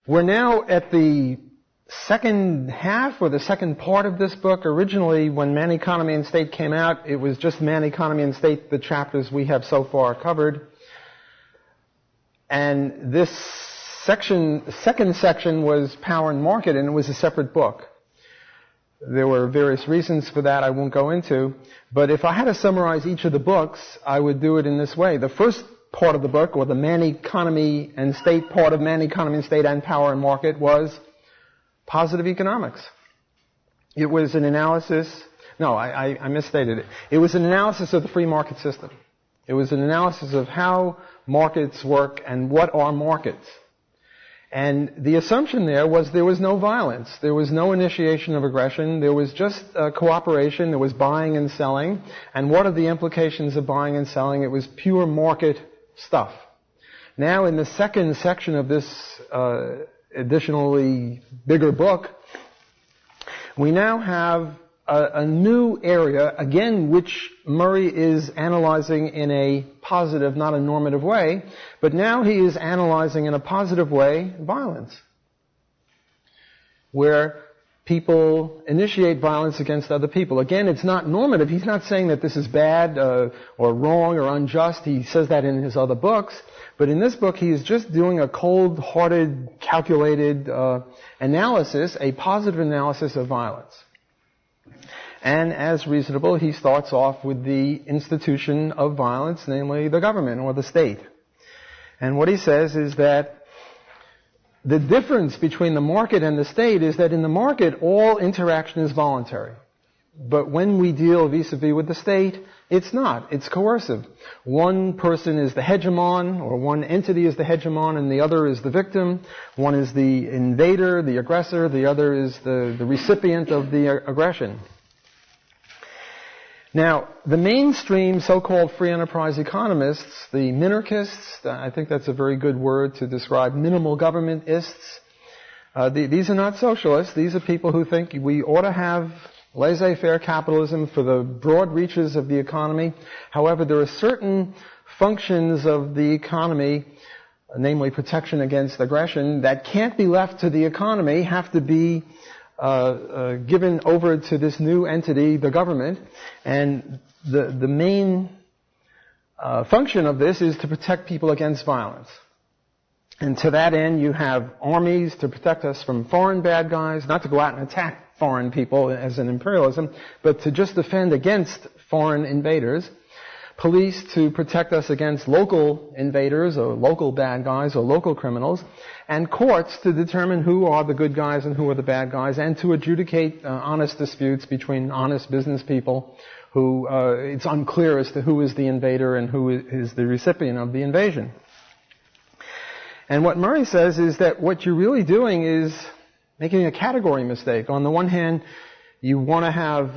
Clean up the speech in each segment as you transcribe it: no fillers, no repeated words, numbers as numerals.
We're now at the second half or the second part of this book. Originally, when Man, Economy, and State came out, it was just Man, Economy, and State, the chapters we have so far covered. And this section, the second section, was Power and Market, and it was a separate book. There were various reasons for that I won't go into. But if I had to summarize each of the books, I would do it in this way. The first part of the book, or the Man, Economy, and State part of Man, Economy, and State and Power and Market, was positive economics. It was an analysis, no, I misstated it. It was an analysis of the free market system. It was an analysis of how markets work and what are markets. And the assumption there was no violence. There was no initiation of aggression. There was just cooperation. There was buying and selling. And what are the implications of buying and selling? It was pure market stuff. Now, in the second section of this additionally bigger book, we now have a new area, again, which Murray is analyzing in a positive, not a normative way, but now he is analyzing in a positive way violence, where people initiate violence against other people. Again, it's not normative. He's not saying that this is bad or wrong or unjust. He says that in his other books. But in this book, he is just doing a cold-hearted, calculated analysis, a positive analysis of violence. And as reasonable, he starts off with the institution of violence, namely the government or the state. And what he says is that the difference between the market and the state is that in the market, all interaction is voluntary. But when we deal vis-a-vis with the state, it's not. It's coercive. One person is the hegemon, or one entity is the hegemon, and the other is the victim. One is the invader, the aggressor. The other is the recipient of the aggression. Now, the mainstream so-called free enterprise economists, the minarchists, I think that's a very good word to describe minimal governmentists, these are not socialists. These are people who think we ought to have laissez-faire capitalism for the broad reaches of the economy. However, there are certain functions of the economy, namely protection against aggression, that can't be left to the economy, have to be given over to this new entity, the government. And the main function of this is to protect people against violence. And to that end, you have armies to protect us from foreign bad guys, not to go out and attack foreign people as an imperialism, but to just defend against foreign invaders. Police to protect us against local invaders or local bad guys or local criminals. And courts to determine who are the good guys and who are the bad guys, and to adjudicate honest disputes between honest business people who it's unclear as to who is the invader and who is the recipient of the invasion. And what Murray says is that what you're really doing is making a category mistake. On the one hand, you want to have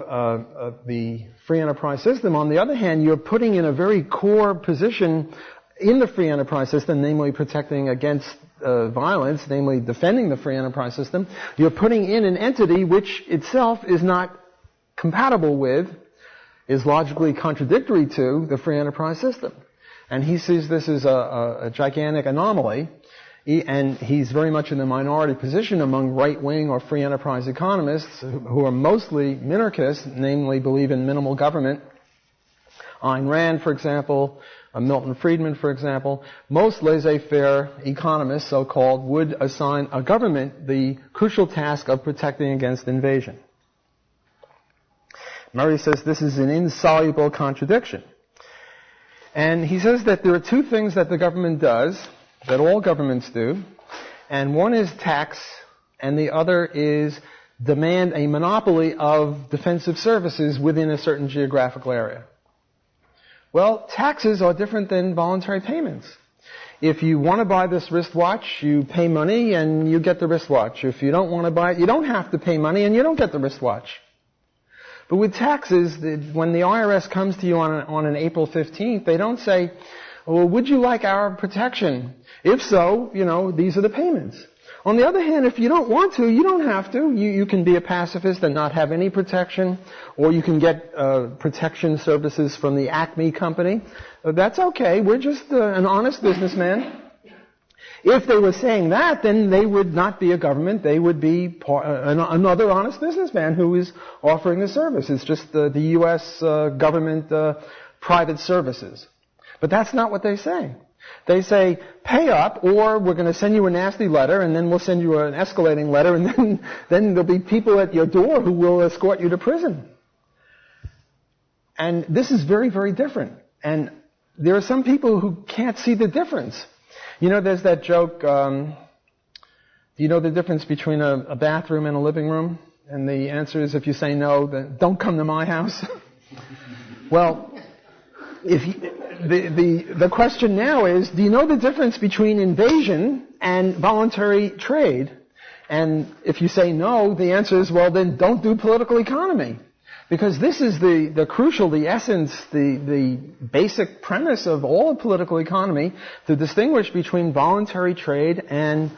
the free enterprise system. On the other hand, you're putting in a very core position in the free enterprise system, namely protecting against violence, namely defending the free enterprise system. You're putting in an entity which itself is not compatible with, is logically contradictory to the free enterprise system. And he sees this as a gigantic anomaly. And he's very much in the minority position among right-wing or free enterprise economists who are mostly minarchists, namely believe in minimal government. Ayn Rand, for example, Milton Friedman, for example. Most laissez-faire economists, so-called, would assign a government the crucial task of protecting against invasion. Murray says this is an insoluble contradiction. And he says that there are two things that the government does, that all governments do, and one is tax, and the other is demand a monopoly of defensive services within a certain geographical area. Well, taxes are different than voluntary payments. If you want to buy this wristwatch, you pay money and you get the wristwatch. If you don't want to buy it, you don't have to pay money and you don't get the wristwatch. But with taxes, when the IRS comes to you on an April 15th, they don't say, well, would you like our protection? If so, these are the payments. On the other hand, if you don't want to, you don't have to. You can be a pacifist and not have any protection, or you can get protection services from the Acme company. That's okay. We're just an honest businessman. If they were saying that, then they would not be a government. They would be another honest businessman who is offering a service. It's just the U.S. government private services. But that's not what they say. They say, pay up, or we're going to send you a nasty letter, and then we'll send you an escalating letter, and then there'll be people at your door who will escort you to prison. And this is very, very different. And there are some people who can't see the difference. You know, there's that joke, do you know the difference between a bathroom and a living room? And the answer is, if you say no, then don't come to my house. Well, the question now is, do you know the difference between invasion and voluntary trade? And if you say no, the answer is, well, then don't do political economy. Because this is the crucial, the essence, the basic premise of all of political economy, to distinguish between voluntary trade and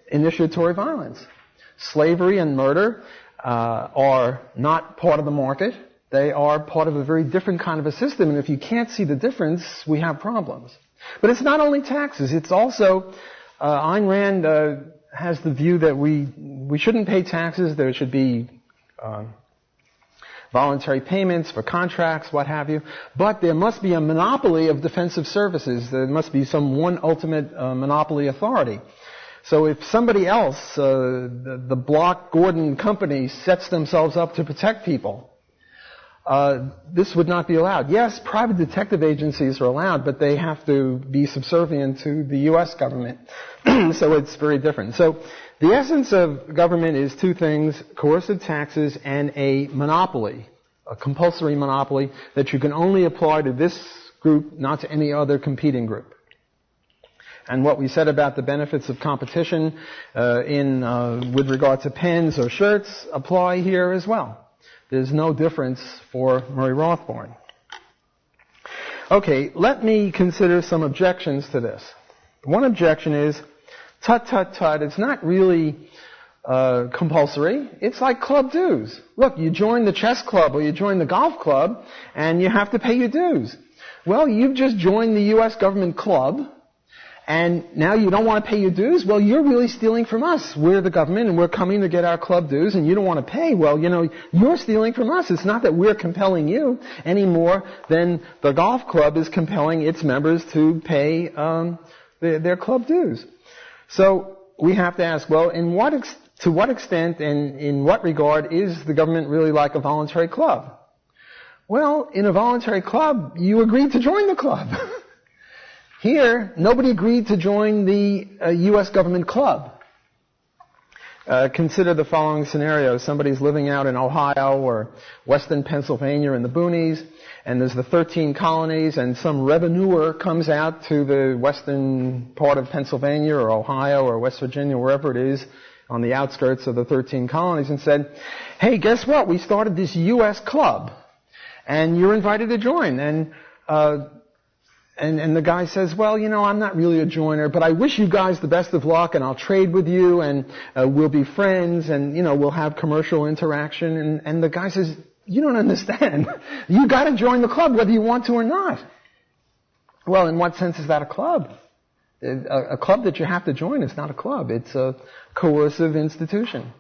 initiatory violence. Slavery and murder are not part of the market. They are part of a very different kind of a system, and if you can't see the difference, we have problems. But it's not only taxes, it's also, Ayn Rand has the view that we shouldn't pay taxes, there should be voluntary payments for contracts, what have you, but there must be a monopoly of defensive services. There must be some one ultimate monopoly authority. So if somebody else, the Block Gordon company, sets themselves up to protect people, this would not be allowed. Yes, private detective agencies are allowed, but they have to be subservient to the U.S. government. So it's very different. So the essence of government is two things: coercive taxes and a monopoly, a compulsory monopoly that you can only apply to this group, not to any other competing group. And what we said about the benefits of competition with regard to pens or shirts apply here as well. There's no difference for Murray Rothbard. Okay, let me consider some objections to this. One objection is, tut, tut, tut, it's not really compulsory. It's like club dues. Look, you join the chess club or you join the golf club and you have to pay your dues. Well, you've just joined the U.S. government club, and now you don't want to pay your dues? Well, you're really stealing from us. We're the government, and we're coming to get our club dues, and you don't want to pay. Well, you know, you're stealing from us. It's not that we're compelling you any more than the golf club is compelling its members to pay their club dues. So we have to ask, well, to what extent and in what regard is the government really like a voluntary club? Well, in a voluntary club, you agreed to join the club. Here, nobody agreed to join the U.S. government club. Consider the following scenario. Somebody's living out in Ohio or western Pennsylvania in the boonies, and there's the 13 colonies, and some revenuer comes out to the western part of Pennsylvania or Ohio or West Virginia, wherever it is, on the outskirts of the 13 colonies, and said, hey, guess what? We started this U.S. club, and you're invited to join. And the guy says, well, you know, I'm not really a joiner, but I wish you guys the best of luck, and I'll trade with you, and we'll be friends, and, you know, we'll have commercial interaction. And the guy says, you don't understand. You got to join the club whether you want to or not. Well, in what sense is that a club? A club that you have to join is not a club. It's a coercive institution.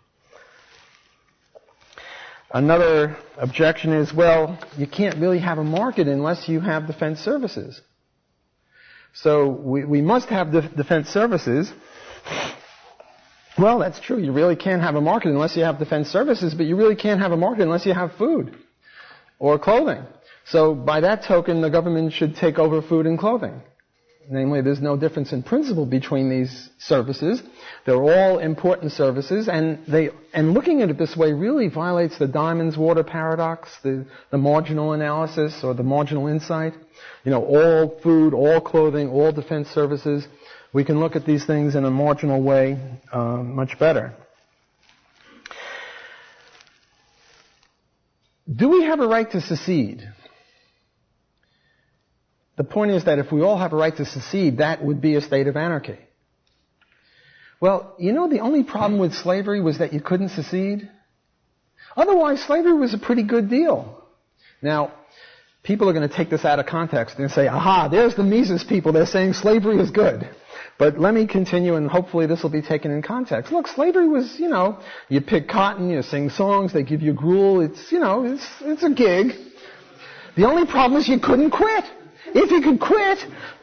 Another objection is, well, you can't really have a market unless you have defense services. So we must have defense services. Well, that's true. You really can't have a market unless you have defense services, but you really can't have a market unless you have food or clothing. So by that token, the government should take over food and clothing. Namely, there's no difference in principle between these services. They're all important services, and looking at it this way really violates the Diamond's water paradox, the marginal analysis or the marginal insight. You know, all food, all clothing, all defense services. We can look at these things in a marginal way much better. Do we have a right to secede? The point is that if we all have a right to secede, that would be a state of anarchy. Well, you know, the only problem with slavery was that you couldn't secede. Otherwise, slavery was a pretty good deal. Now, people are going to take this out of context and say, aha, there's the Mises people. They're saying slavery is good. But let me continue, and hopefully this will be taken in context. Look, slavery was, you pick cotton, you sing songs, they give you gruel. It's a gig. The only problem is you couldn't quit. If you could quit,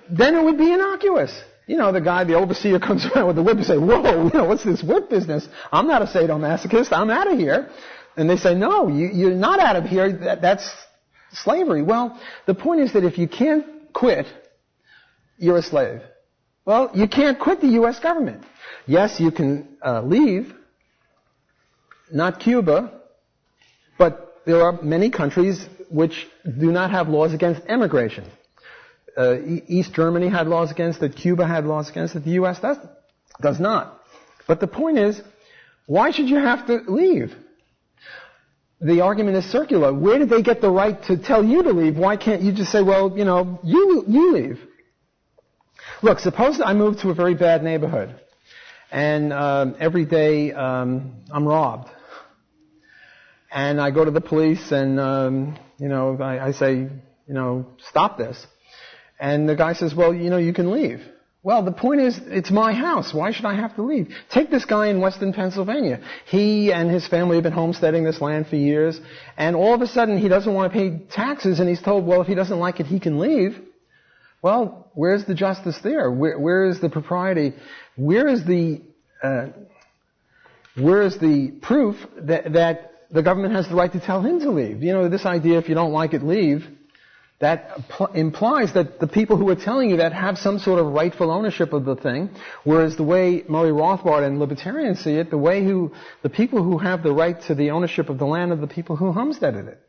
then it would be innocuous. The overseer comes around with the whip and say, whoa, what's this whip business? I'm not a sadomasochist. I'm out of here. And they say, no, you're not out of here. That's slavery. Well, the point is that if you can't quit, you're a slave. Well, you can't quit the U.S. government. Yes, you can leave, not Cuba, but there are many countries which do not have laws against emigration. East Germany had laws against it, Cuba had laws against it, the U.S. does not. But the point is, why should you have to leave? The argument is circular. Where did they get the right to tell you to leave? Why can't you just say, well, you leave? Look, suppose I move to a very bad neighborhood, and every day I'm robbed. And I go to the police and, I say, stop this. And the guy says, well, you can leave. Well, the point is, it's my house. Why should I have to leave? Take this guy in western Pennsylvania. He and his family have been homesteading this land for years, and all of a sudden he doesn't want to pay taxes, and he's told, well, if he doesn't like it, he can leave. Well, where's the justice there? Where is the propriety? Where is the proof that the government has the right to tell him to leave? This idea, if you don't like it, leave. That implies that the people who are telling you that have some sort of rightful ownership of the thing, whereas the way Murray Rothbard and Libertarians see it, the people who have the right to the ownership of the land are the people who homesteaded it.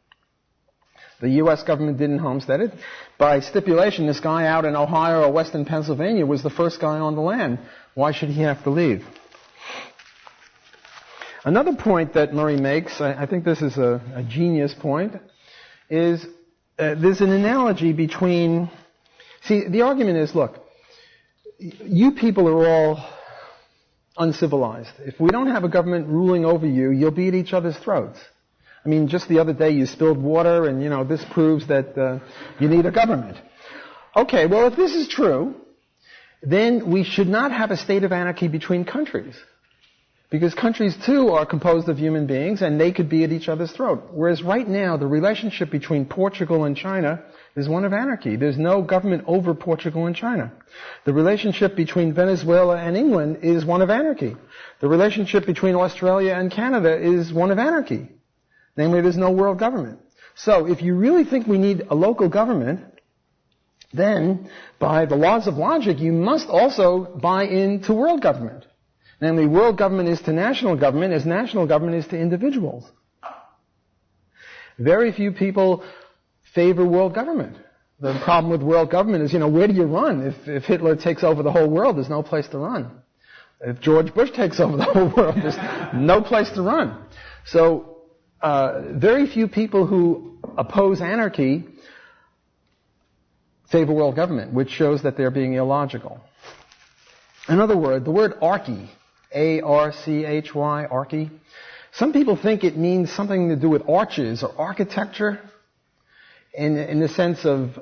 The U.S. government didn't homestead it. By stipulation, this guy out in Ohio or western Pennsylvania was the first guy on the land. Why should he have to leave? Another point that Murray makes, I think this is a genius point, is there's an analogy between... See, the argument is, look, you people are all uncivilized. If we don't have a government ruling over you, you'll be at each other's throats. I mean, just the other day you spilled water, and, this proves that you need a government. Okay, well, if this is true, then we should not have a state of anarchy between countries. Because countries, too, are composed of human beings, and they could be at each other's throat. Whereas right now, the relationship between Portugal and China is one of anarchy. There's no government over Portugal and China. The relationship between Venezuela and England is one of anarchy. The relationship between Australia and Canada is one of anarchy. Namely, there's no world government. So if you really think we need a local government, then by the laws of logic, you must also buy into world government. Namely, world government is to national government as national government is to individuals. Very few people favor world government. The problem with world government is, where do you run? If Hitler takes over the whole world, there's no place to run. If George Bush takes over the whole world, there's no place to run. So, very few people who oppose anarchy favor world government, which shows that they're being illogical. Another word, the word archy, A-R-C-H-Y, archy. Some people think it means something to do with arches or architecture in the sense of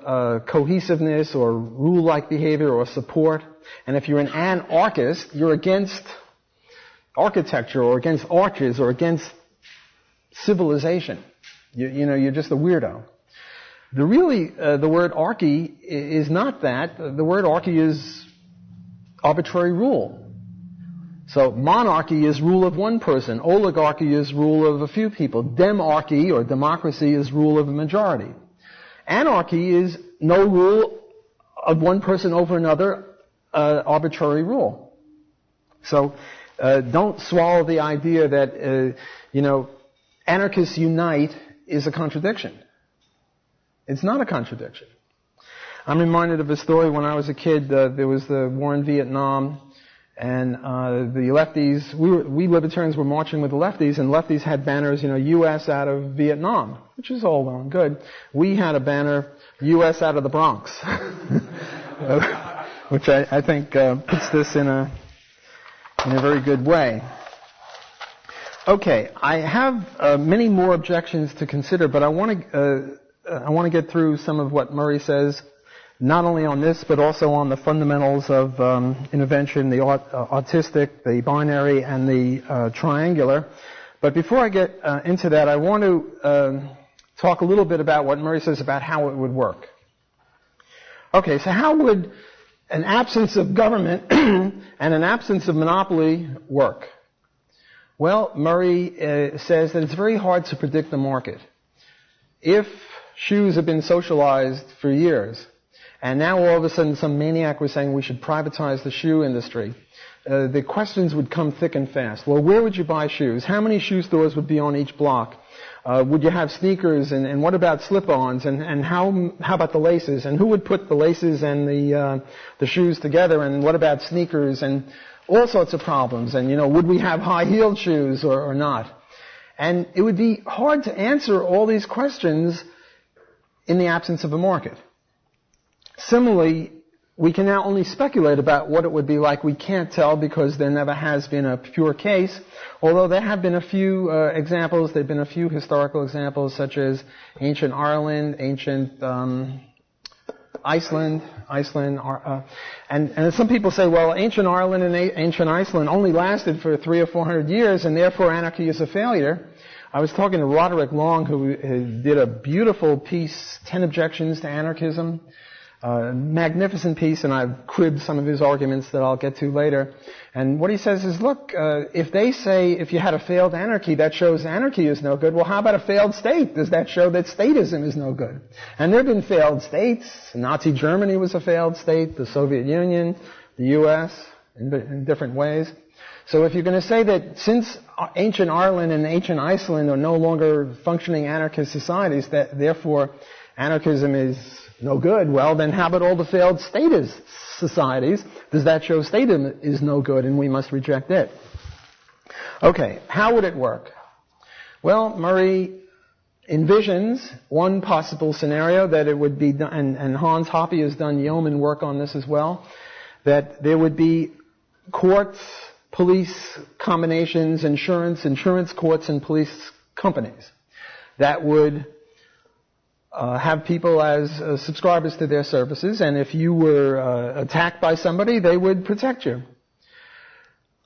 cohesiveness or rule-like behavior or support. And if you're an anarchist, you're against architecture or against arches or against civilization. You're just a weirdo. The word archy is not that. The word archy is arbitrary rule. So monarchy is rule of one person. Oligarchy is rule of a few people. Demarchy or democracy is rule of a majority. Anarchy is no rule of one person over another, arbitrary rule. So don't swallow the idea that, anarchists unite is a contradiction. It's not a contradiction. I'm reminded of a story when I was a kid. There was the war in Vietnam, and the lefties, we libertarians were marching with the lefties, and lefties had banners, U.S. out of Vietnam, which is all well and good. We had a banner, U.S. out of the Bronx, which I think puts this in a very good way. Okay, I have many more objections to consider, but I want to get through some of what Murray says not only on this, but also on the fundamentals of intervention, the autistic, the binary, and the triangular. But before I get into that, I want to talk a little bit about what Murray says about how it would work. Okay, so how would an absence of government and an absence of monopoly work? Well, Murray says that it's very hard to predict the market. If shoes have been socialized for years, and now all of a sudden some maniac was saying we should privatize the shoe industry, the questions would come thick and fast. Well, where would you buy shoes? How many shoe stores would be on each block? Would you have sneakers, and what about slip-ons, and how about the laces, and who would put the laces and the shoes together, and what about sneakers, and all sorts of problems, and would we have high-heeled shoes or not? And it would be hard to answer all these questions in the absence of a market. Similarly, we can now only speculate about what it would be like. We can't tell because there never has been a pure case, although there have been a few examples. There have been a few historical examples, such as ancient Ireland, ancient Iceland, and some people say, well, ancient Ireland and ancient Iceland only lasted for 300 or 400 years, and therefore anarchy is a failure. I was talking to Roderick Long, who did a beautiful piece, 10 Objections to Anarchism. Magnificent piece, and I've cribbed some of his arguments that I'll get to later. And what he says is, look, if they say if you had a failed anarchy, that shows anarchy is no good, well, how about a failed state? Does that show that statism is no good? And there have been failed states. Nazi Germany was a failed state, the Soviet Union, the U.S., in different ways. So if you're going to say that since ancient Ireland and ancient Iceland are no longer functioning anarchist societies, that therefore anarchism is no good, well, then how about all the failed statist societies? Does that show statism is no good and we must reject it? Okay, how would it work? Well, Murray envisions one possible scenario that it would be done, and Hans Hoppe has done yeoman work on this as well, that there would be courts, police combinations, insurance courts, and police companies that would have people as subscribers to their services, and if you were attacked by somebody, they would protect you.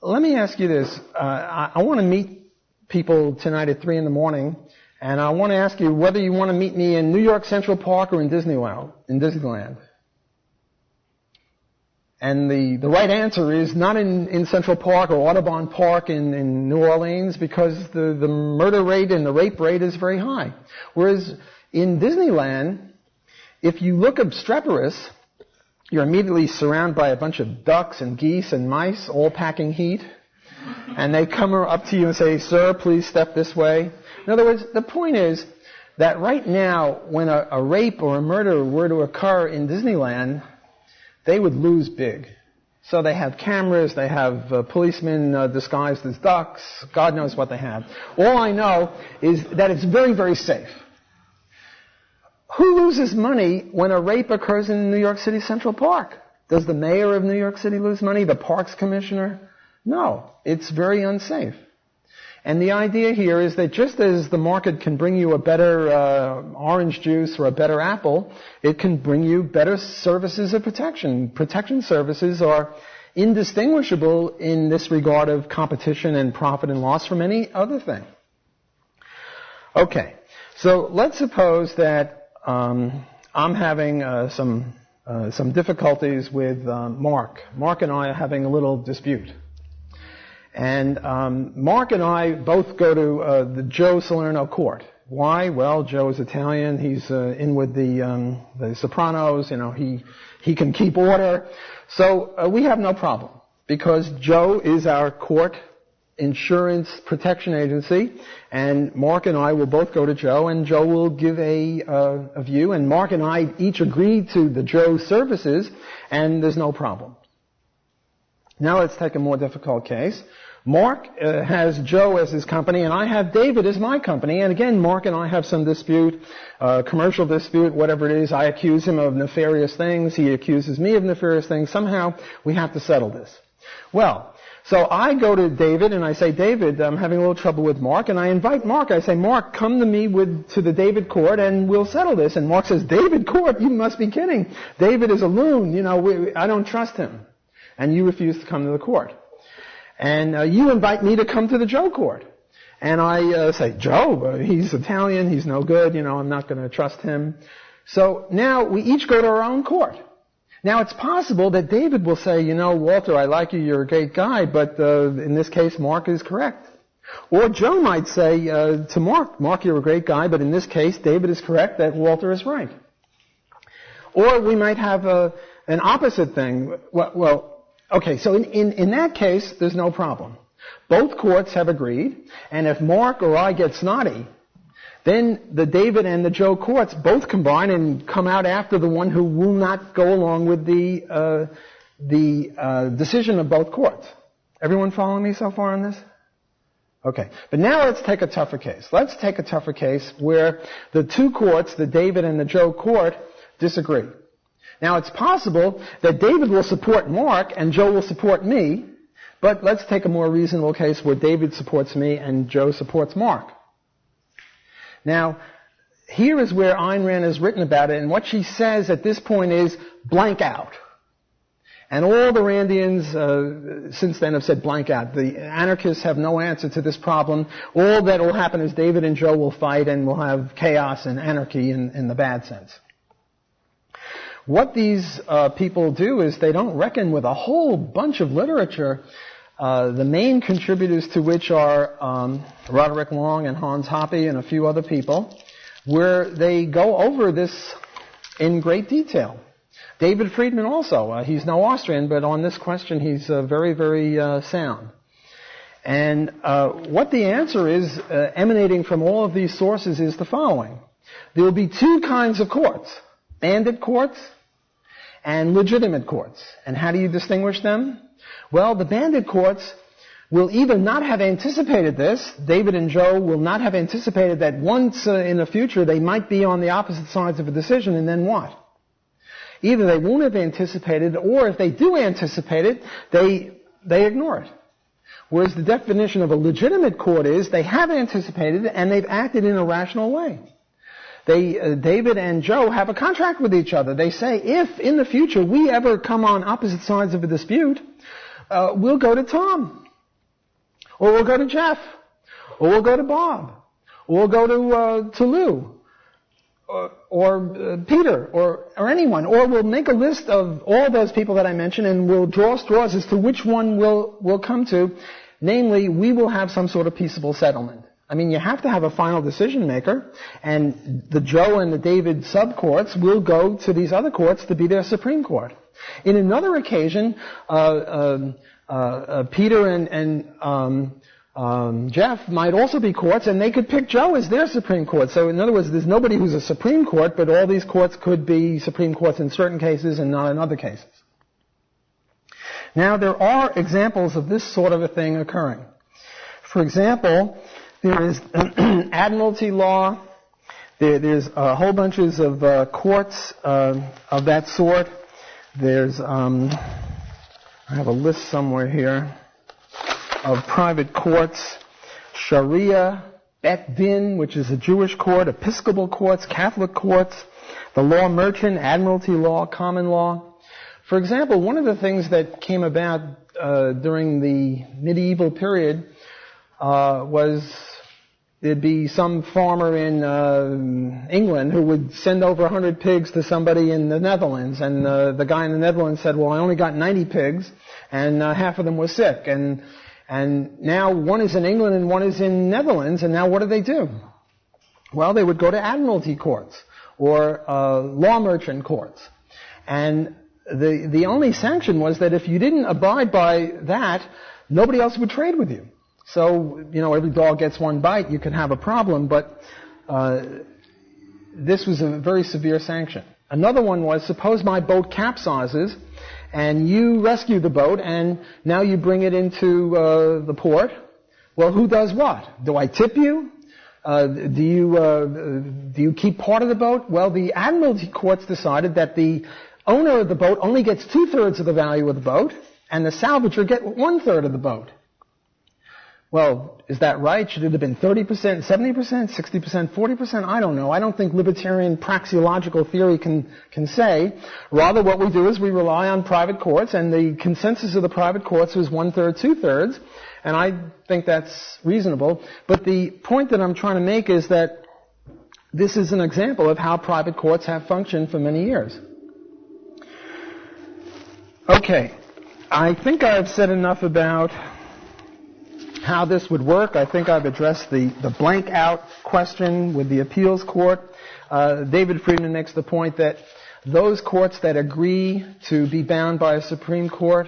Let me ask you this. I want to meet people tonight at 3 in the morning, and I want to ask you whether you want to meet me in New York Central Park or in Disneyland. And the right answer is not in Central Park or Audubon Park in New Orleans, because the murder rate and the rape rate is very high. Whereas in Disneyland, if you look obstreperous, you're immediately surrounded by a bunch of ducks and geese and mice all packing heat. And they come up to you and say, sir, please step this way. In other words, the point is that right now, when a rape or a murder were to occur in Disneyland, they would lose big. So they have cameras, they have policemen disguised as ducks, God knows what they have. All I know is that it's very, very safe. Who loses money when a rape occurs in New York City Central Park? Does the mayor of New York City lose money? The parks commissioner? No. It's very unsafe. And the idea here is that just as the market can bring you a better orange juice or a better apple, it can bring you better services of protection. Protection services are indistinguishable in this regard of competition and profit and loss from any other thing. Okay. So let's suppose that I'm having some difficulties with Mark. Mark and I are having a little dispute. And Mark and I both go to the Joe Salerno court. Why? Well, Joe is Italian. He's in with the Sopranos. He can keep order. So we have no problem because Joe is our court insurance protection agency, and Mark and I will both go to Joe, and Joe will give a view, and Mark and I each agree to the Joe services, and there's no problem. Now let's take a more difficult case. Mark has Joe as his company, and I have David as my company, and again, Mark and I have some dispute, commercial dispute, whatever it is. I accuse him of nefarious things, he accuses me of nefarious things. Somehow we have to settle this. Well, so I go to David and I say, David, I'm having a little trouble with Mark, and I invite Mark. I say, Mark, come to me to the David court and we'll settle this. And Mark says, David court? You must be kidding. David is a loon. I don't trust him. And you refuse to come to the court. And you invite me to come to the Joe court. And I say, Joe, he's Italian, he's no good, I'm not going to trust him. So now we each go to our own court. Now it's possible that David will say, Walter, I like you, you're a great guy, but in this case, Mark is correct. Or Joe might say to Mark, you're a great guy, but in this case, David is correct, that Walter is right. Or we might have an opposite thing. Okay, so in that case, there's no problem. Both courts have agreed, and if Mark or I get snotty, then the David and the Joe courts both combine and come out after the one who will not go along with the decision of both courts. Everyone following me so far on this? Okay. But now let's take a tougher case. Let's take a tougher case where the two courts, the David and the Joe court, disagree. Now it's possible that David will support Mark and Joe will support me, but let's take a more reasonable case where David supports me and Joe supports Mark. Now, here is where Ayn Rand has written about it, and what she says at this point is blank out. And all the Randians since then have said blank out. The anarchists have no answer to this problem. All that will happen is David and Joe will fight and we'll have chaos and anarchy in the bad sense. What these people do is they don't reckon with a whole bunch of literature, the main contributors to which are Roderick Long and Hans Hoppe and a few other people, where they go over this in great detail. David Friedman also, he's no Austrian, but on this question he's very, very sound. And what the answer is, emanating from all of these sources, is the following. There will be two kinds of courts, bandit courts and legitimate courts. And how do you distinguish them? Well, the bandit courts will either not have anticipated this. David and Joe will not have anticipated that once in the future they might be on the opposite sides of a decision, and then what? Either they won't have anticipated, or if they do anticipate it, they ignore it. Whereas the definition of a legitimate court is they have anticipated it and they've acted in a rational way. David and Joe have a contract with each other. They say, if in the future we ever come on opposite sides of a dispute, we'll go to Tom, or we'll go to Jeff, or we'll go to Bob, or we'll go to Lou, or Peter, or anyone, or we'll make a list of all those people that I mentioned, and we'll draw straws as to which one we'll come to. Namely, we will have some sort of peaceable settlement. I mean, you have to have a final decision maker, and the Joe and the David sub-courts will go to these other courts to be their Supreme Court. In another occasion, Peter and Jeff might also be courts, and they could pick Joe as their Supreme Court. So in other words, there's nobody who's a Supreme Court, but all these courts could be Supreme Courts in certain cases and not in other cases. Now, there are examples of this sort of a thing occurring. For example, there is admiralty law. There's whole bunches of courts of that sort. There's, I have a list somewhere here of private courts. Sharia, Bet Din, which is a Jewish court, Episcopal courts, Catholic courts, the law merchant, admiralty law, common law. For example, one of the things that came about during the medieval period was there'd be some farmer in England who would send over 100 pigs to somebody in the Netherlands, and the guy in the Netherlands said, well, I only got 90 pigs, and half of them were sick, and now one is in England and one is in Netherlands, and now what do? Well, they would go to admiralty courts or law merchant courts, and the only sanction was that if you didn't abide by that, nobody else would trade with you. So, every dog gets one bite, you can have a problem, but this was a very severe sanction. Another one was, suppose my boat capsizes, and you rescue the boat, and now you bring it into the port. Well, who does what? Do I tip you? Do you keep part of the boat? Well, the admiralty courts decided that the owner of the boat only gets 2/3 of the value of the boat, and the salvager get 1/3 of the vote. Well, is that right? Should it have been 30%, 70%, 60%, 40%? I don't know. I don't think libertarian praxeological theory can say. Rather, what we do is we rely on private courts, and the consensus of the private courts was 1/3, 2/3, and I think that's reasonable. But the point that I'm trying to make is that this is an example of how private courts have functioned for many years. Okay. I think I've said enough about how this would work. I think I've addressed the blank out question with the appeals court. David Friedman makes the point that those courts that agree to be bound by a Supreme Court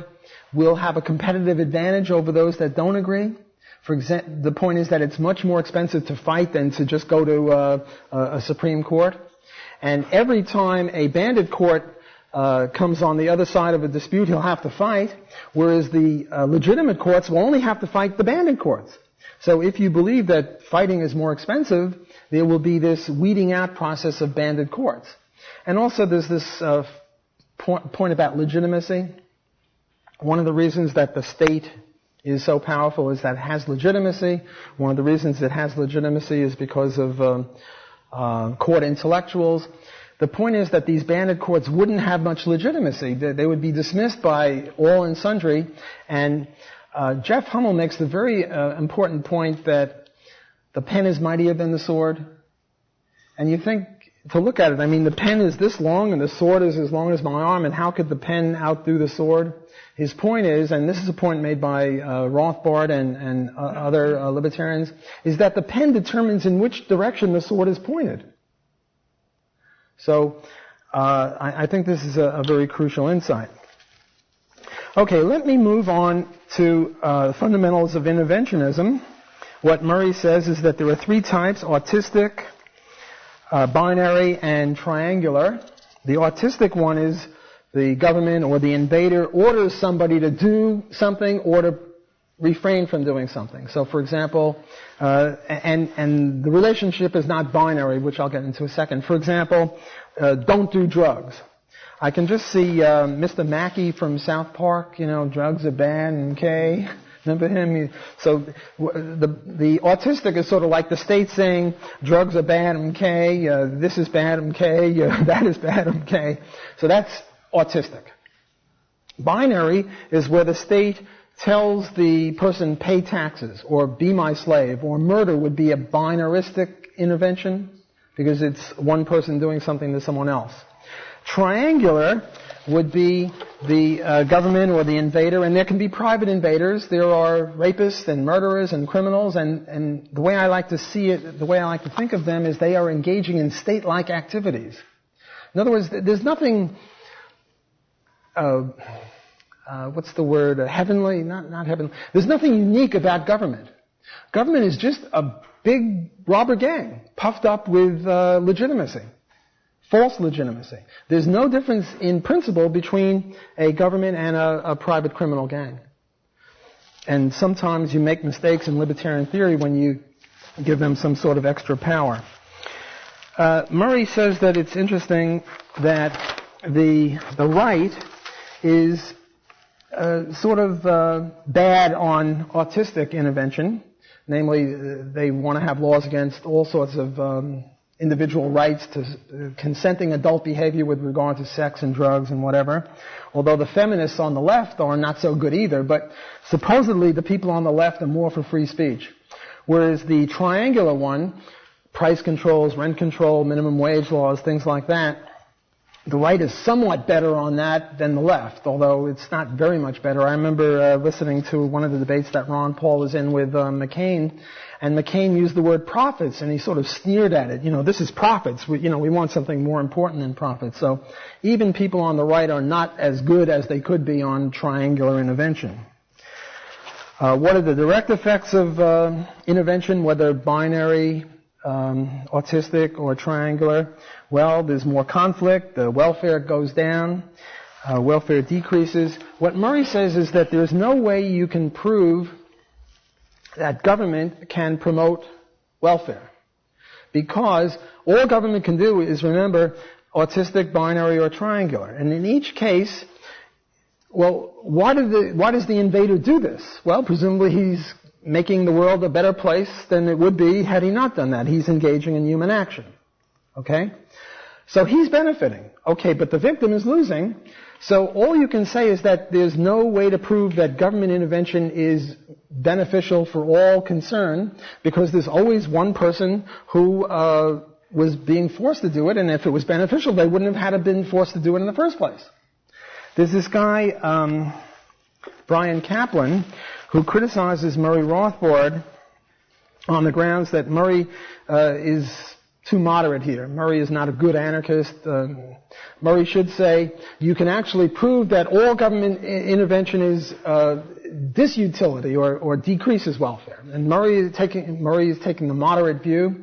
will have a competitive advantage over those that don't agree. For example, the point is that it's much more expensive to fight than to just go to a Supreme Court. And every time a banded court comes on the other side of a dispute, he'll have to fight, whereas the legitimate courts will only have to fight the banded courts. So if you believe that fighting is more expensive, there will be this weeding out process of banded courts. And also there's this point about legitimacy. One of the reasons that the state is so powerful is that it has legitimacy. One of the reasons it has legitimacy is because of court intellectuals. The point is that these banded courts wouldn't have much legitimacy. They would be dismissed by all and sundry. And Jeff Hummel makes the very important point that the pen is mightier than the sword. And you think, to look at it, I mean, the pen is this long and the sword is as long as my arm, and how could the pen outdo the sword? His point is, and this is a point made by Rothbard and other libertarians, is that the pen determines in which direction the sword is pointed. So I think this is a very crucial insight. Okay, let me move on to fundamentals of interventionism. What Murray says is that there are three types: autistic, binary, and triangular. The autistic one is the government or the invader orders somebody to do something or to refrain from doing something. So, for example, and the relationship is not binary, which I'll get into a second. For example, don't do drugs. I can just see Mr. Mackey from South Park, drugs are bad, okay? Remember him? So the autistic is sort of like the state saying, drugs are bad, okay? This is bad, okay? That is bad, okay? So that's autistic. Binary is where the state tells the person, pay taxes, or be my slave, or murder would be a binaristic intervention because it's one person doing something to someone else. Triangular would be the government or the invader, and there can be private invaders. There are rapists and murderers and criminals, and the way I like to see it, the way I like to think of them is they are engaging in state-like activities. In other words, there's nothing what's the word? Heavenly? Not heavenly. There's nothing unique about government. Government is just a big robber gang puffed up with legitimacy. False legitimacy. There's no difference in principle between a government and a private criminal gang. And sometimes you make mistakes in libertarian theory when you give them some sort of extra power. Murray says that it's interesting that the right is sort of bad on autistic intervention. Namely, they want to have laws against all sorts of individual rights to consenting adult behavior with regard to sex and drugs and whatever. Although the feminists on the left are not so good either, but supposedly the people on the left are more for free speech. Whereas the triangular one, price controls, rent control, minimum wage laws, things like that, the right is somewhat better on that than the left, although it's not very much better. I remember listening to one of the debates that Ron Paul was in with McCain, and McCain used the word profits, and he sort of sneered at it. This is profits. We want something more important than profits. So even people on the right are not as good as they could be on triangular intervention. What are the direct effects of intervention, whether binary, autistic, or triangular? Well, there's more conflict, the welfare goes down, welfare decreases. What Murray says is that there's no way you can prove that government can promote welfare, because all government can do is, remember, autistic, binary, or triangular. And in each case, Well, why does the invader do this? Well, presumably he's making the world a better place than it would be had he not done that. He's engaging in human action. Okay? So he's benefiting. Okay, but the victim is losing. So all you can say is that there's no way to prove that government intervention is beneficial for all concerned, because there's always one person who was being forced to do it, and if it was beneficial, they wouldn't have had to been forced to do it in the first place. There's this guy, Brian Kaplan, who criticizes Murray Rothbard on the grounds that Murray is too moderate here. Murray is not a good anarchist. Murray should say, you can actually prove that all government intervention is disutility or decreases welfare. And Murray is taking the moderate view.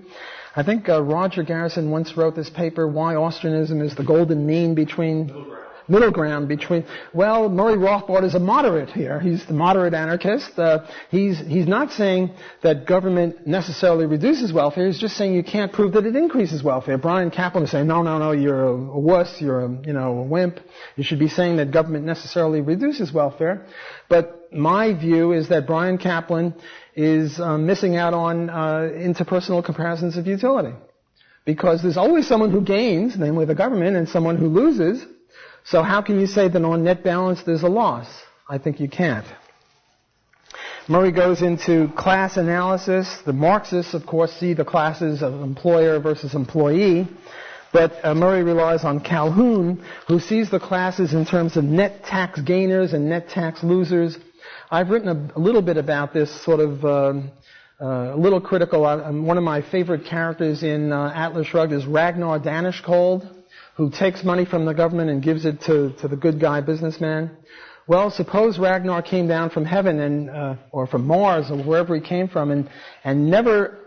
I think Roger Garrison once wrote this paper, Why Austrianism is the Golden Mean Between... Middle ground between, well, Murray Rothbard is a moderate here. He's the moderate anarchist. He's not saying that government necessarily reduces welfare. He's just saying you can't prove that it increases welfare. Brian Kaplan is saying, no, you're a wuss, you're a wimp. You should be saying that government necessarily reduces welfare. But my view is that Brian Kaplan is missing out on interpersonal comparisons of utility. Because there's always someone who gains, namely the government, and someone who loses. So how can you say that on net balance there's a loss? I think you can't. Murray goes into class analysis. The Marxists, of course, see the classes of employer versus employee. But Murray relies on Calhoun, who sees the classes in terms of net tax gainers and net tax losers. I've written a little bit about this, sort of a little critical. One of my favorite characters in Atlas Shrugged is Ragnar Danishkold, who takes money from the government and gives it to the good guy businessman. Well, suppose Ragnar came down from heaven or from Mars or wherever he came from and never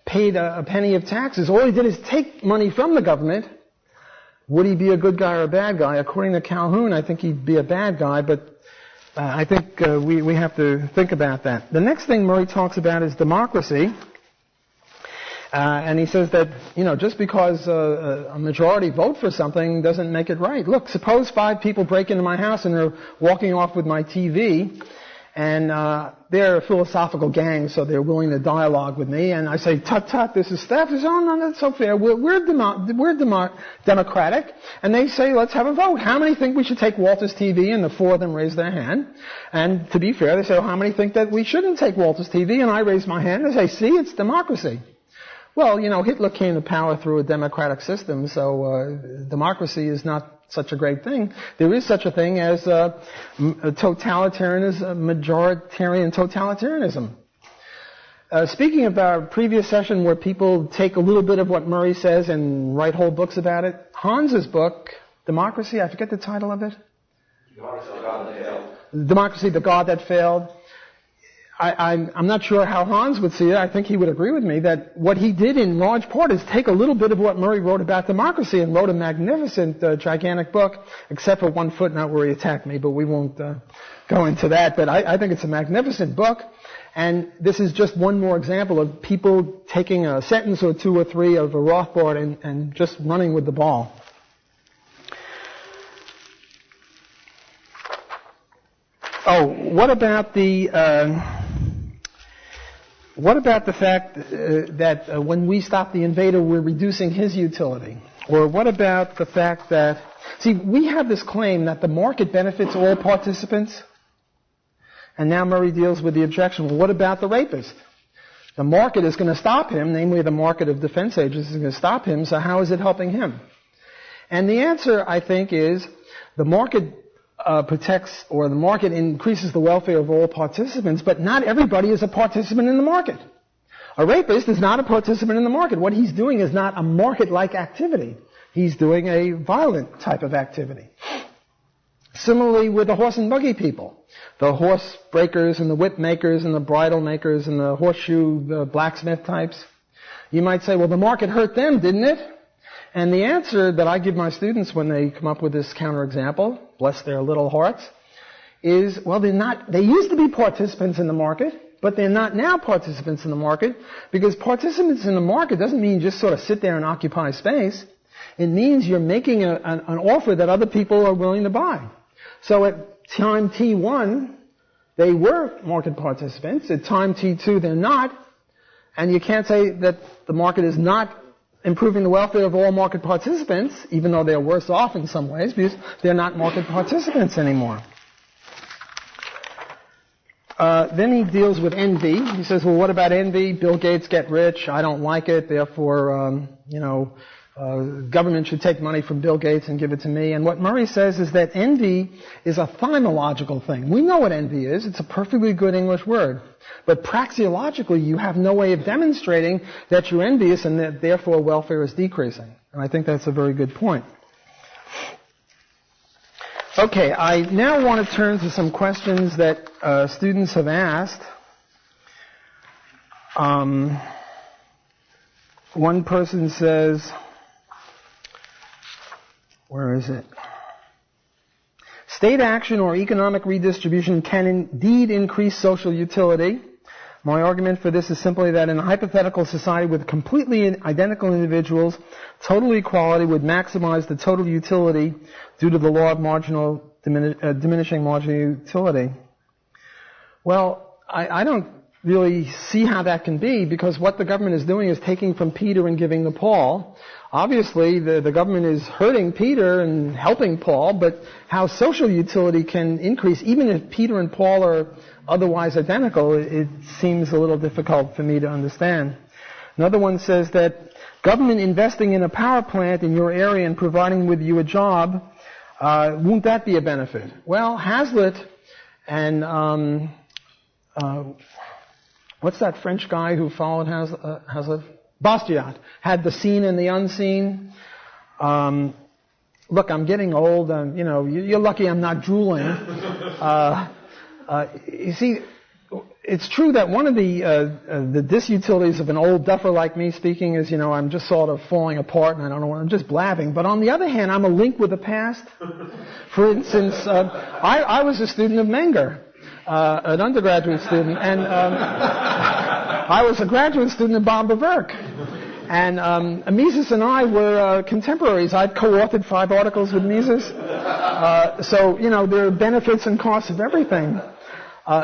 paid a penny of taxes. All he did is take money from the government. Would he be a good guy or a bad guy? According to Calhoun, I think he'd be a bad guy, but I think we have to think about that. The next thing Murray talks about is democracy. And he says that, just because a majority vote for something doesn't make it right. Look, suppose 5 people break into my house and they're walking off with my TV, and they're a philosophical gang, so they're willing to dialogue with me, and I say, tut, this is theft. They say, oh, no, that's so fair. We're democratic. And they say, let's have a vote. How many think we should take Walter's TV? And the 4 of them raise their hand. And to be fair, they say, oh, how many think that we shouldn't take Walter's TV? And I raise my hand and they say, see, it's democracy. Well, Hitler came to power through a democratic system, so democracy is not such a great thing. There is such a thing as majoritarian totalitarianism. Speaking of our previous session where people take a little bit of what Murray says and write whole books about it, Hans's book, Democracy, I forget the title of it. Democracy, the God That Failed. I'm not sure how Hans would see it. I think he would agree with me that what he did in large part is take a little bit of what Murray wrote about democracy and wrote a magnificent, gigantic book, except for one footnote where he attacked me, but we won't go into that. But I think it's a magnificent book. And this is just one more example of people taking a sentence or 2 or 3 of a Rothbard and just running with the ball. Oh, what about the fact that when we stop the invader, we're reducing his utility? Or what about the fact that, we have this claim that the market benefits all participants, and now Murray deals with the objection, well, what about the rapist? The market is going to stop him, namely the market of defense agents is going to stop him, so how is it helping him? And the answer, I think, is the market protects, or the market increases the welfare of all participants, but not everybody is a participant in the market. A rapist is not a participant in the market. What he's doing is not a market-like activity. He's doing a violent type of activity. Similarly with the horse and buggy people. The horse breakers and the whip makers and the bridle makers and the horseshoe blacksmith types. You might say, well, the market hurt them, didn't it? And the answer that I give my students when they come up with this counterexample, bless their little hearts, is, well, they used to be participants in the market, but they're not now participants in the market, because participants in the market doesn't mean just sort of sit there and occupy space. It means you're making an offer that other people are willing to buy. So at time T1, they were market participants. At time T2, they're not. And you can't say that the market is not improving the welfare of all market participants, even though they're worse off in some ways, because they're not market participants anymore. Then he deals with envy. He says, well, what about envy? Bill Gates get rich. I don't like it. Therefore, government should take money from Bill Gates and give it to me. And what Murray says is that envy is a phenomenological thing. We know what envy is. It's a perfectly good English word. But praxeologically, you have no way of demonstrating that you're envious and that therefore welfare is decreasing. And I think that's a very good point. Okay, I now want to turn to some questions that students have asked. One person says, where is it? State action or economic redistribution can indeed increase social utility. My argument for this is simply that in a hypothetical society with completely identical individuals, total equality would maximize the total utility due to the law of diminishing marginal utility. Well, I don't really see how that can be, because what the government is doing is taking from Peter and giving to Paul. Obviously, the government is hurting Peter and helping Paul, but how social utility can increase, even if Peter and Paul are otherwise identical, it seems a little difficult for me to understand. Another one says that government investing in a power plant in your area and providing with you a job, won't that be a benefit? Well, Hazlitt and what's that French guy who followed Hazlitt? Bastiat had the seen and the unseen. Look, I'm getting old. You're lucky I'm not drooling. You see, it's true that one of the disutilities of an old duffer like me speaking is, I'm just sort of falling apart and I don't know, I'm just blabbing. But on the other hand, I'm a link with the past. For instance, I was a student of Menger, an undergraduate student, and I was a graduate student of Bob Bawerk. And Mises and I were contemporaries. I'd co-authored 5 articles with Mises. So, there are benefits and costs of everything.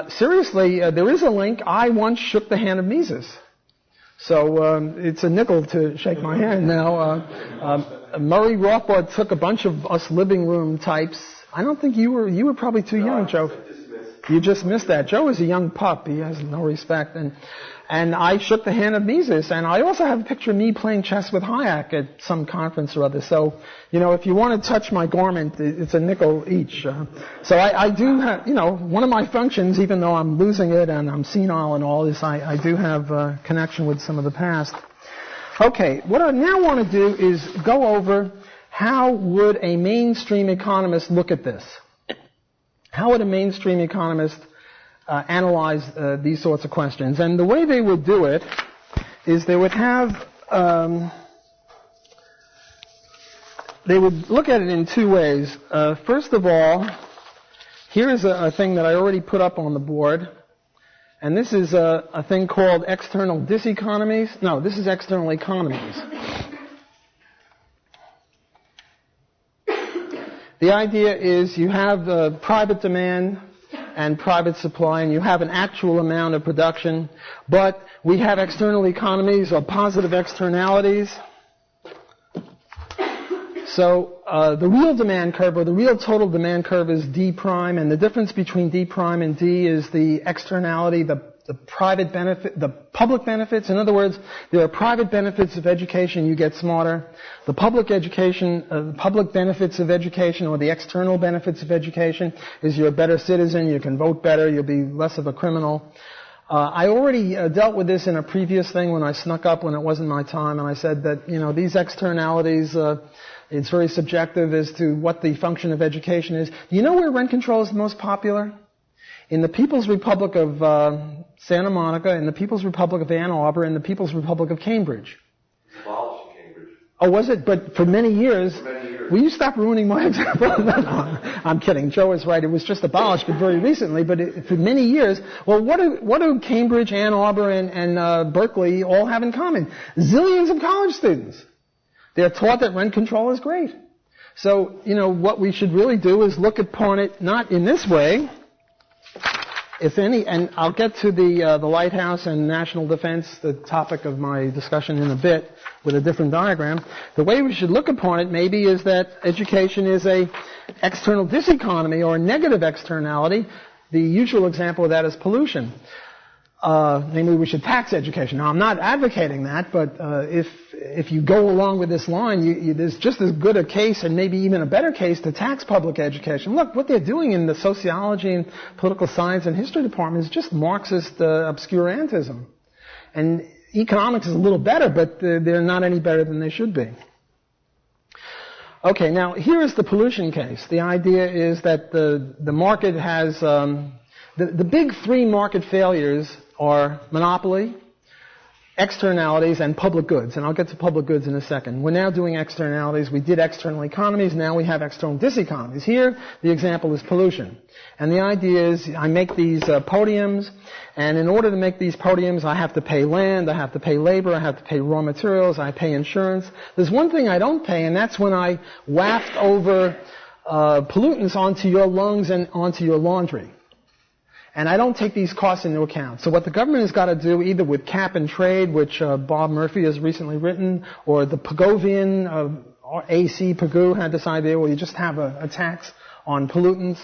Seriously, there is a link. I once shook the hand of Mises. So it's a nickel to shake my hand now. Murray Rothbard took a bunch of us living room types. I don't think you were probably too young, Joe. You just missed that. Joe is a young pup. He has no respect. And I shook the hand of Mises. And I also have a picture of me playing chess with Hayek at some conference or other. So, if you want to touch my garment, it's a nickel each. So I do have, one of my functions, even though I'm losing it and I'm senile and all this, I do have a connection with some of the past. Okay, what I now want to do is go over how would a mainstream economist look at this. How would a mainstream economist analyze these sorts of questions? And the way they would do it is they would have, they would look at it in 2 ways. First of all, here is a thing that I already put up on the board. And this is a thing called external diseconomies. No, this is external economies. The idea is you have private demand and private supply, and you have an actual amount of production, but we have external economies or positive externalities. So the real demand curve, or the real total demand curve, is D prime, and the difference between D prime and D is the externality, the private benefit, the public benefits. In other words, there are private benefits of education, you get smarter. The public education, the public benefits of education, or the external benefits of education, is you're a better citizen, you can vote better, you'll be less of a criminal. I already dealt with this in a previous thing when I snuck up when it wasn't my time, and I said that, these externalities, it's very subjective as to what the function of education is. Do you know where rent control is the most popular? In the People's Republic of Santa Monica, in the People's Republic of Ann Arbor, in the People's Republic of Cambridge. Abolished in Cambridge. Oh, was it? But for many years. Will you stop ruining my example? No, I'm kidding. Joe is right. It was just abolished, but very recently. But for many years, well, what do Cambridge, Ann Arbor, and Berkeley all have in common? Zillions of college students. They're taught that rent control is great. So, what we should really do is look upon it not in this way, if any, and I'll get to the lighthouse and national defense, the topic of my discussion in a bit, with a different diagram. The way we should look upon it maybe is that education is a external diseconomy or a negative externality. The usual example of that is pollution. Namely, we should tax education. Now, I'm not advocating that, but if you go along with this line, there's just as good a case, and maybe even a better case, to tax public education. Look, what they're doing in the sociology and political science and history department is just Marxist obscurantism. And economics is a little better, but they're not any better than they should be. Okay, now here is the pollution case. The idea is that the market has the big three market failures are monopoly, externalities, and public goods. And I'll get to public goods in a second. We're now doing externalities. We did external economies. Now we have external diseconomies. Here, the example is pollution. And the idea is I make these podiums, and in order to make these podiums, I have to pay land, I have to pay labor, I have to pay raw materials, I pay insurance. There's one thing I don't pay, and that's when I waft over pollutants onto your lungs and onto your laundry. And I don't take these costs into account. So what the government has got to do, either with cap and trade, which Bob Murphy has recently written, or the Pagovian, A.C. Pagoo had this idea where you just have a tax on pollutants.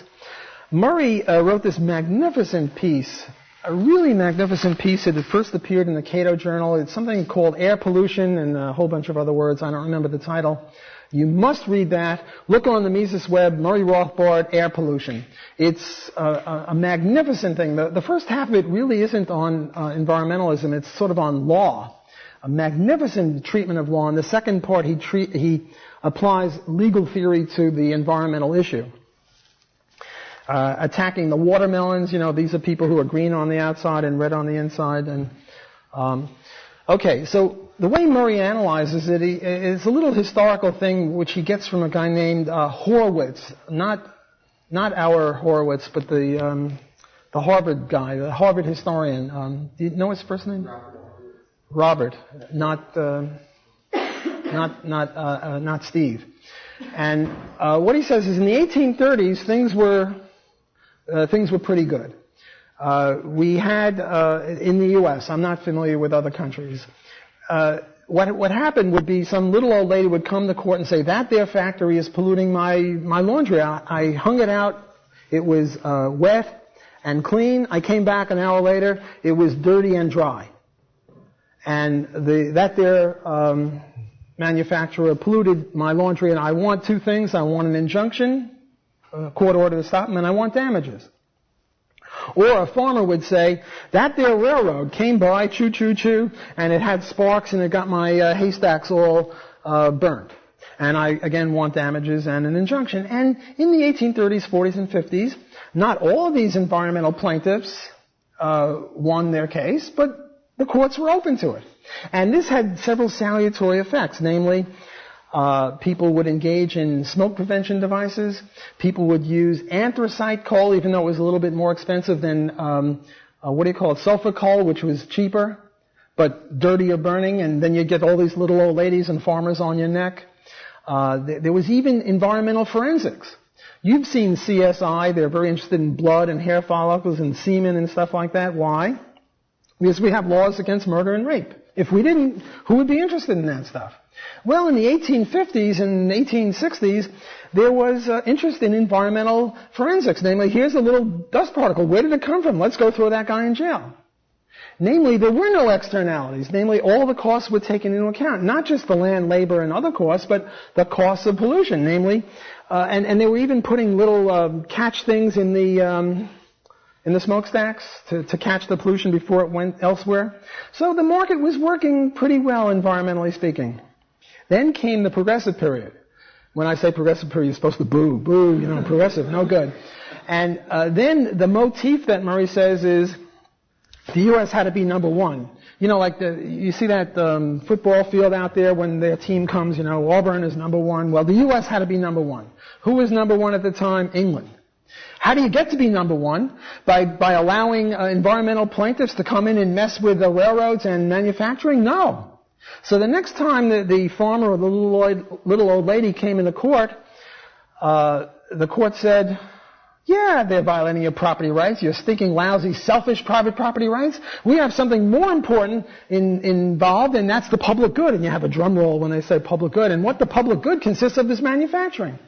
Murray wrote this magnificent piece, a really magnificent piece. It had first appeared in the Cato Journal. It's something called Air Pollution and a whole bunch of other words. I don't remember the title. You must read that. Look on the Mises web, Murray Rothbard, Air Pollution. It's a magnificent thing. The first half of it really isn't on environmentalism. It's sort of on law, a magnificent treatment of law. And the second part, he applies legal theory to the environmental issue. Attacking the watermelons, these are people who are green on the outside and red on the inside. And okay, so the way Murray analyzes it is a little historical thing which he gets from a guy named Horowitz, not our Horowitz, but the Harvard guy, the Harvard historian. Do you know his first name? Robert, not Steve. And what he says is in the 1830s things were pretty good. We had in the U.S. I'm not familiar with other countries. What happened would be some little old lady would come to court and say, that there factory is polluting my laundry. I hung it out. It was wet and clean. I came back an hour later. It was dirty and dry. And that there manufacturer polluted my laundry, and I want two things. I want an injunction, a court order to stop them, and I want damages. Or a farmer would say, that there railroad came by, choo, choo, choo, and it had sparks and it got my haystacks all burnt. And I, again, want damages and an injunction. And in the 1830s, 40s, and 50s, not all of these environmental plaintiffs won their case, but the courts were open to it. And this had several salutary effects, namely, people would engage in smoke prevention devices. People would use anthracite coal, even though it was a little bit more expensive than, sulfur coal, which was cheaper, but dirtier burning, and then you get all these little old ladies and farmers on your neck. There was even environmental forensics. You've seen CSI. They're very interested in blood and hair follicles and semen and stuff like that. Why? Because we have laws against murder and rape. If we didn't, who would be interested in that stuff? Well, in the 1850s and 1860s, there was interest in environmental forensics. Namely, here's a little dust particle. Where did it come from? Let's go throw that guy in jail. Namely, there were no externalities. Namely, all the costs were taken into account. Not just the land, labor, and other costs, but the costs of pollution. Namely, and they were even putting little catch things in the smokestacks to catch the pollution before it went elsewhere. So the market was working pretty well, environmentally speaking. Then came the progressive period. When I say progressive period, you're supposed to boo, progressive, no good. And then the motif that Murray says is the U.S. had to be number one. Like you see that football field out there when their team comes, Auburn is number one. Well, the U.S. had to be number one. Who was number one at the time? England. How do you get to be number one? By allowing environmental plaintiffs to come in and mess with the railroads and manufacturing? No. So the next time the farmer or the little old lady came into court, the court said, yeah, they're violating your property rights, your stinking, lousy, selfish private property rights. We have something more important involved, and that's the public good. And you have a drum roll when they say public good. And what the public good consists of is manufacturing.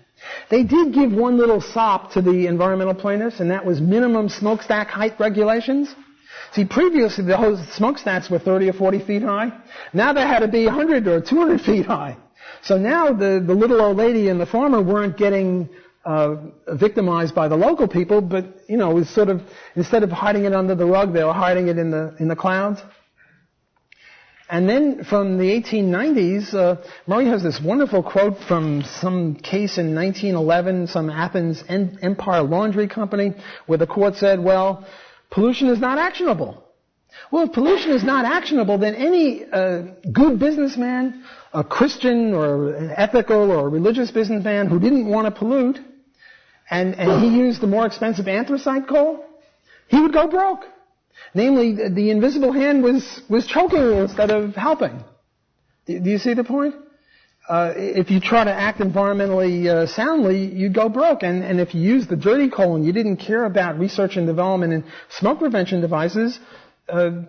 They did give one little sop to the environmental plaintiffs, and that was minimum smokestack height regulations. See, previously the whole smokestacks were 30 or 40 feet high. Now they had to be 100 or 200 feet high. So now the little old lady and the farmer weren't getting victimized by the local people, but, you know, it was sort of, instead of hiding it under the rug, they were hiding it in the clouds. And then from the 1890s, Murray has this wonderful quote from some case in 1911, some Athens Empire Laundry Company, where the court said, well, pollution is not actionable. Well, if pollution is not actionable, then any good businessman, a Christian or an ethical or a religious businessman who didn't want to pollute, and he used the more expensive anthracite coal, he would go broke. Namely, the invisible hand was choking you instead of helping. Do you see the point? If you try to act environmentally soundly, you'd go broke. And if you used the dirty coal and you didn't care about research and development and smoke prevention devices,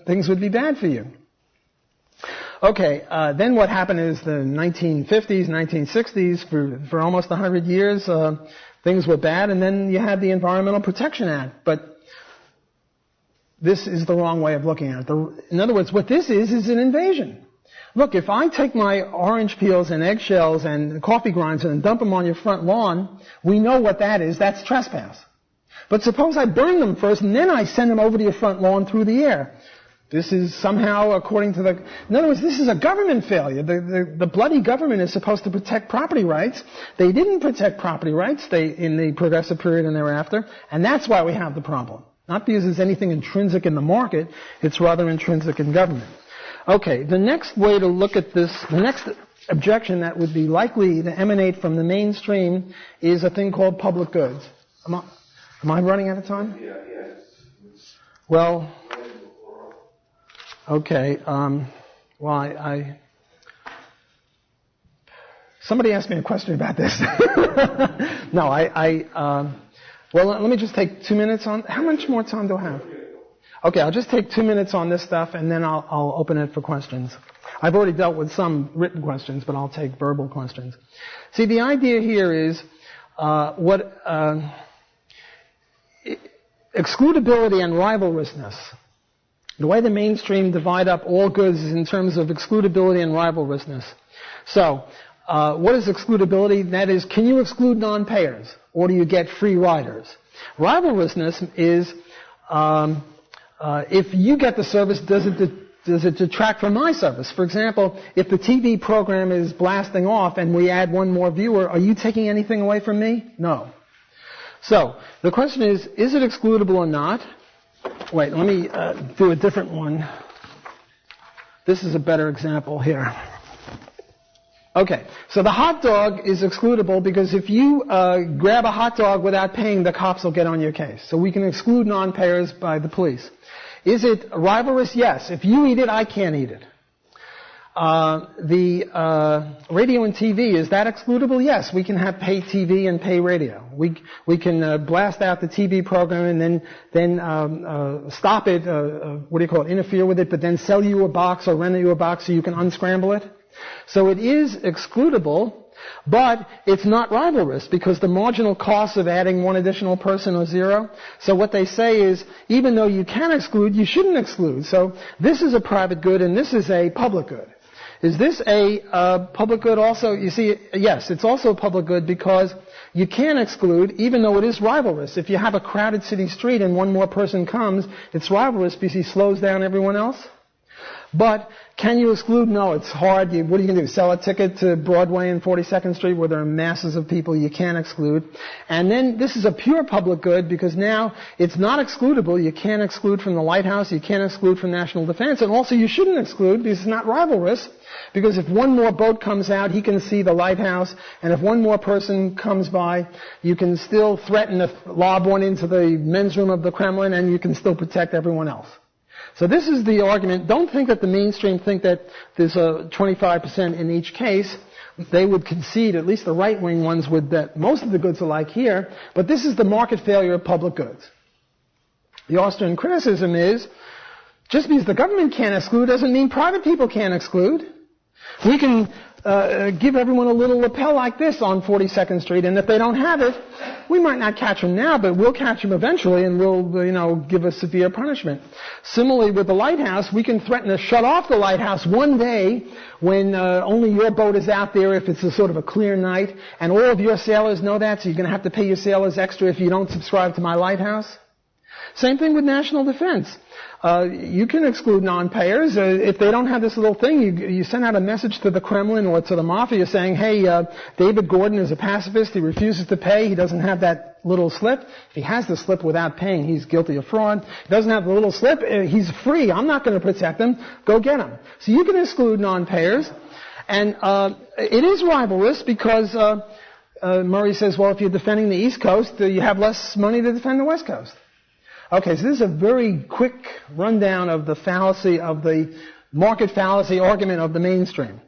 things would be bad for you. Okay, then what happened is the 1950s, 1960s, for almost 100 years, things were bad, and then you had the Environmental Protection Act. But this is the wrong way of looking at it. In other words, what this is an invasion. Look, if I take my orange peels and eggshells and coffee grinds and dump them on your front lawn, we know what that is. That's trespass. But suppose I burn them first and then I send them over to your front lawn through the air. This is somehow according to the... In other words, this is a government failure. The bloody government is supposed to protect property rights. They didn't protect property rights in the progressive period and thereafter, and that's why we have the problem. Not because there's anything intrinsic in the market, it's rather intrinsic in government. Okay, the next way to look at this, the next objection that would be likely to emanate from the mainstream is a thing called public goods. Am I running out of time? Yeah. Well, okay, somebody asked me a question about this. No, well, let me just take 2 minutes on, how much more time do I have? Okay, I'll just take 2 minutes on this stuff and then I'll open it for questions. I've already dealt with some written questions, but I'll take verbal questions. See, the idea here is excludability and rivalrousness. The way the mainstream divide up all goods is in terms of excludability and rivalrousness. So, what is excludability? That is, can you exclude non-payers, or do you get free riders? Rivalrousness is, if you get the service, does it detract from my service? For example, if the TV program is blasting off and we add one more viewer, are you taking anything away from me? No. So, the question is it excludable or not? Wait, let me do a different one. This is a better example here. Okay, so the hot dog is excludable because if you grab a hot dog without paying, the cops will get on your case. So we can exclude non-payers by the police. Is it rivalrous? Yes. If you eat it, I can't eat it. The radio and TV, is that excludable? Yes, we can have pay TV and pay radio. We can blast out the TV program and then stop it, interfere with it, but then sell you a box or rent you a box so you can unscramble it. So it is excludable, but it's not rivalrous because the marginal cost of adding one additional person are zero. So what they say is, even though you can exclude, you shouldn't exclude. So this is a private good and this is a public good. Is this a public good also? You see, yes, it's also a public good because you can exclude even though it is rivalrous. If you have a crowded city street and one more person comes, it's rivalrous because he slows down everyone else. But can you exclude? No, it's hard. What are you going to do? Sell a ticket to Broadway and 42nd Street where there are masses of people you can't exclude. And then this is a pure public good because now it's not excludable. You can't exclude from the lighthouse. You can't exclude from national defense. And also you shouldn't exclude because it's not rivalrous. Because if one more boat comes out, he can see the lighthouse. And if one more person comes by, you can still threaten to lob one into the men's room of the Kremlin and you can still protect everyone else. So this is the argument. Don't think that the mainstream think that there's a 25% in each case. they would concede, at least the right-wing ones would, that most of the goods are like here, but this is the market failure of public goods. The Austrian criticism is, just because the government can't exclude doesn't mean private people can't exclude. We can give everyone a little lapel like this on 42nd Street, and if they don't have it, we might not catch them now, but we'll catch them eventually, and we'll, give a severe punishment. Similarly, with the lighthouse, we can threaten to shut off the lighthouse one day when only your boat is out there if it's a sort of a clear night, and all of your sailors know that, so you're going to have to pay your sailors extra if you don't subscribe to my lighthouse. Same thing with national defense. You can exclude non-payers. If they don't have this little thing, you send out a message to the Kremlin or to the mafia saying, hey, David Gordon is a pacifist. He refuses to pay. He doesn't have that little slip. If he has the slip without paying, he's guilty of fraud. He doesn't have the little slip. He's free. I'm not going to protect him. Go get him. So you can exclude non-payers. And it is rivalrous because Murray says, well, if you're defending the East Coast, you have less money to defend the West Coast. Okay, so this is a very quick rundown of the fallacy, of the market fallacy argument of the mainstream.